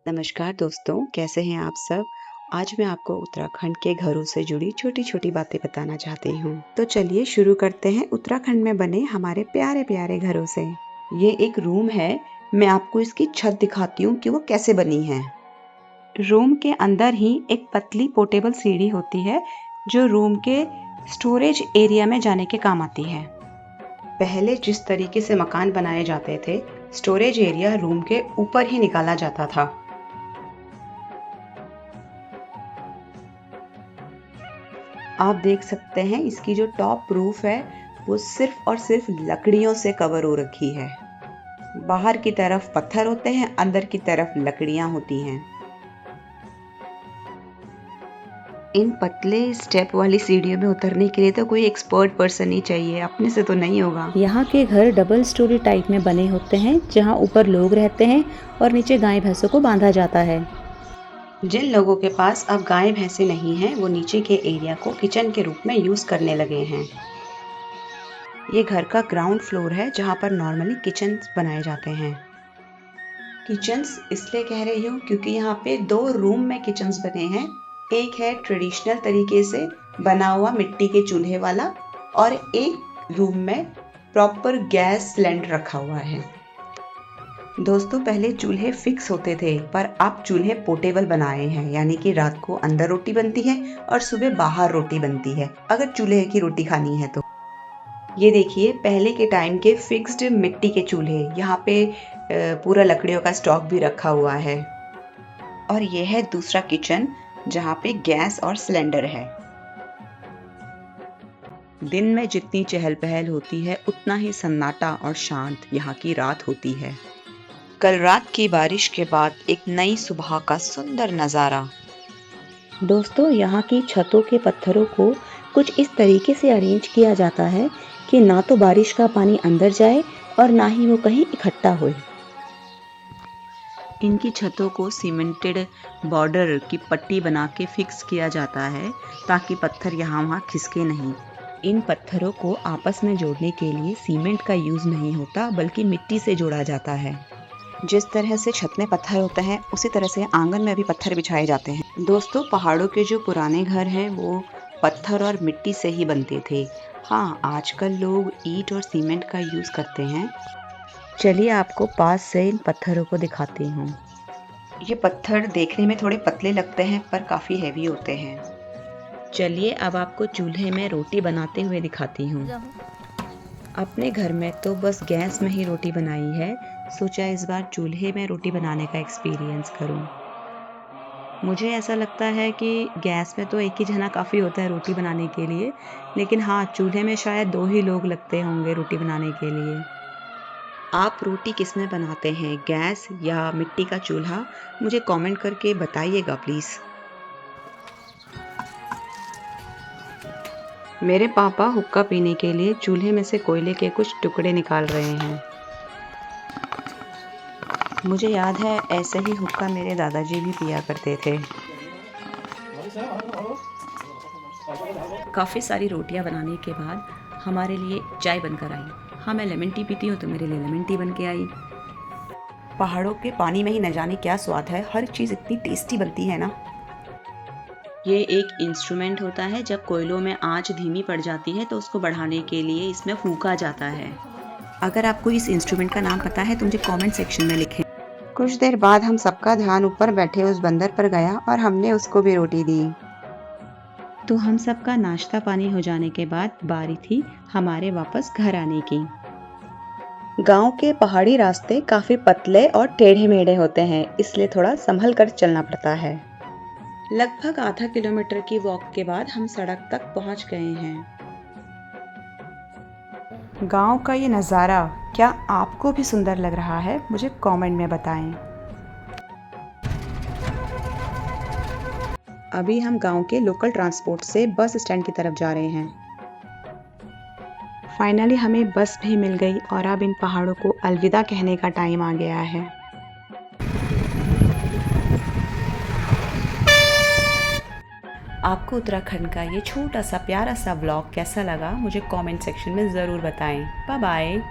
नमस्कार दोस्तों, कैसे हैं आप सब। आज मैं आपको उत्तराखंड के घरों से जुड़ी छोटी छोटी बातें बताना चाहती हूँ। तो चलिए शुरू करते हैं उत्तराखंड में बने हमारे प्यारे प्यारे घरों से। ये एक रूम है। मैं आपको इसकी छत दिखाती हूँ कि वो कैसे बनी है। रूम के अंदर ही एक पतली पोर्टेबल सीढ़ी होती है जो रूम के स्टोरेज एरिया में जाने के काम आती है। पहले जिस तरीके से मकान बनाए जाते थे, स्टोरेज एरिया रूम के ऊपर ही निकाला जाता था। आप देख सकते हैं इसकी जो टॉप रूफ है वो सिर्फ और सिर्फ लकड़ियों से कवर हो रखी है। बाहर की तरफ पत्थर होते हैं, अंदर की तरफ लकड़ियां होती हैं। इन पतले स्टेप वाली सीढ़ियों में उतरने के लिए तो कोई एक्सपर्ट पर्सन ही चाहिए, अपने से तो नहीं होगा। यहाँ के घर डबल स्टोरी टाइप में बने होते हैं जहाँ ऊपर लोग रहते हैं और नीचे गाय भैंसों को बांधा जाता है। जिन लोगों के पास अब गाय भैंसे नहीं हैं, वो नीचे के एरिया को किचन के रूप में यूज करने लगे हैं। ये घर का ग्राउंड फ्लोर है जहाँ पर नॉर्मली किचन्स बनाए जाते हैं। किचन्स इसलिए कह रही हूँ क्योंकि यहाँ पे 2 रूम में किचन्स बने हैं। एक है ट्रेडिशनल तरीके से बना हुआ मिट्टी के चूल्हे वाला और एक रूम में प्रॉपर गैस सिलेंडर रखा हुआ है। दोस्तों, पहले चूल्हे फिक्स होते थे पर अब चूल्हे पोर्टेबल बनाए हैं, यानी कि रात को अंदर रोटी बनती है और सुबह बाहर रोटी बनती है अगर चूल्हे की रोटी खानी है तो। ये देखिए पहले के टाइम के फिक्स्ड मिट्टी के चूल्हे, यहाँ पे पूरा लकड़ियों का स्टॉक भी रखा हुआ है। और ये है दूसरा किचन जहाँ पे गैस और सिलेंडर है। दिन में जितनी चहल पहल होती है उतना ही सन्नाटा और शांत यहाँ की रात होती है। कल रात की बारिश के बाद एक नई सुबह का सुंदर नज़ारा। दोस्तों, यहाँ की छतों के पत्थरों को कुछ इस तरीके से अरेंज किया जाता है कि ना तो बारिश का पानी अंदर जाए और ना ही वो कहीं इकट्ठा हो। इनकी छतों को सीमेंटेड बॉर्डर की पट्टी बना के फिक्स किया जाता है ताकि पत्थर यहाँ वहाँ खिसके नहीं। इन पत्थरों को आपस में जोड़ने के लिए सीमेंट का यूज़ नहीं होता बल्कि मिट्टी से जोड़ा जाता है। जिस तरह से छत में पत्थर होते हैं उसी तरह से आंगन में भी पत्थर बिछाए जाते हैं। दोस्तों, पहाड़ों के जो पुराने घर हैं वो पत्थर और मिट्टी से ही बनते थे। हाँ, आजकल लोग ईंट और सीमेंट का यूज़ करते हैं। चलिए आपको पास से इन पत्थरों को दिखाती हूँ। ये पत्थर देखने में थोड़े पतले लगते हैं पर काफ़ी हैवी होते हैं। चलिए अब आपको चूल्हे में रोटी बनाते हुए दिखाती हूँ। अपने घर में तो बस गैस में ही रोटी बनाई है, सोचा इस बार चूल्हे में रोटी बनाने का एक्सपीरियंस करूं। मुझे ऐसा लगता है कि गैस में तो एक ही जना काफ़ी होता है रोटी बनाने के लिए, लेकिन हाँ, चूल्हे में शायद 2 ही लोग लगते होंगे रोटी बनाने के लिए। आप रोटी किस में बनाते हैं, गैस या मिट्टी का चूल्हा? मुझे कमेंट करके बताइएगा प्लीज़। मेरे पापा हुक्का पीने के लिए चूल्हे में से कोयले के कुछ टुकड़े निकाल रहे हैं। मुझे याद है ऐसे ही हुक्का मेरे दादाजी भी पिया करते थे। काफ़ी सारी रोटियां बनाने के बाद हमारे लिए चाय बनकर आई। हाँ, मैं लेमन टी पीती हूँ तो मेरे लिए लेमन टी बन के आई। पहाड़ों के पानी में ही न जाने क्या स्वाद है, हर चीज़ इतनी टेस्टी बनती है ना। ये एक इंस्ट्रूमेंट होता है, जब कोयलों में आंच धीमी पड़ जाती है तो उसको बढ़ाने के लिए इसमें फूंका जाता है। अगर आपको इस इंस्ट्रूमेंट का नाम पता है तो मुझे कमेंट सेक्शन में लिखें। कुछ देर बाद हम सबका ध्यान ऊपर बैठे उस बंदर पर गया और हमने उसको भी रोटी दी। तो हम सबका नाश्ता पानी हो जाने के बाद बारी थी हमारे वापस घर आने की। गांव के पहाड़ी रास्ते काफ़ी पतले और टेढ़े मेढ़े होते हैं, इसलिए थोड़ा संभल कर चलना पड़ता है। लगभग आधा किलोमीटर की वॉक के बाद हम सड़क तक पहुंच गए हैं। गांव का ये नज़ारा क्या आपको भी सुंदर लग रहा है? मुझे कमेंट में बताएं। अभी हम गांव के लोकल ट्रांसपोर्ट से बस स्टैंड की तरफ जा रहे हैं। फाइनली हमें बस भी मिल गई और अब इन पहाड़ों को अलविदा कहने का टाइम आ गया है। आपको उत्तराखंड का ये छोटा सा प्यारा सा व्लॉग कैसा लगा मुझे कमेंट सेक्शन में ज़रूर बताएं। Bye bye.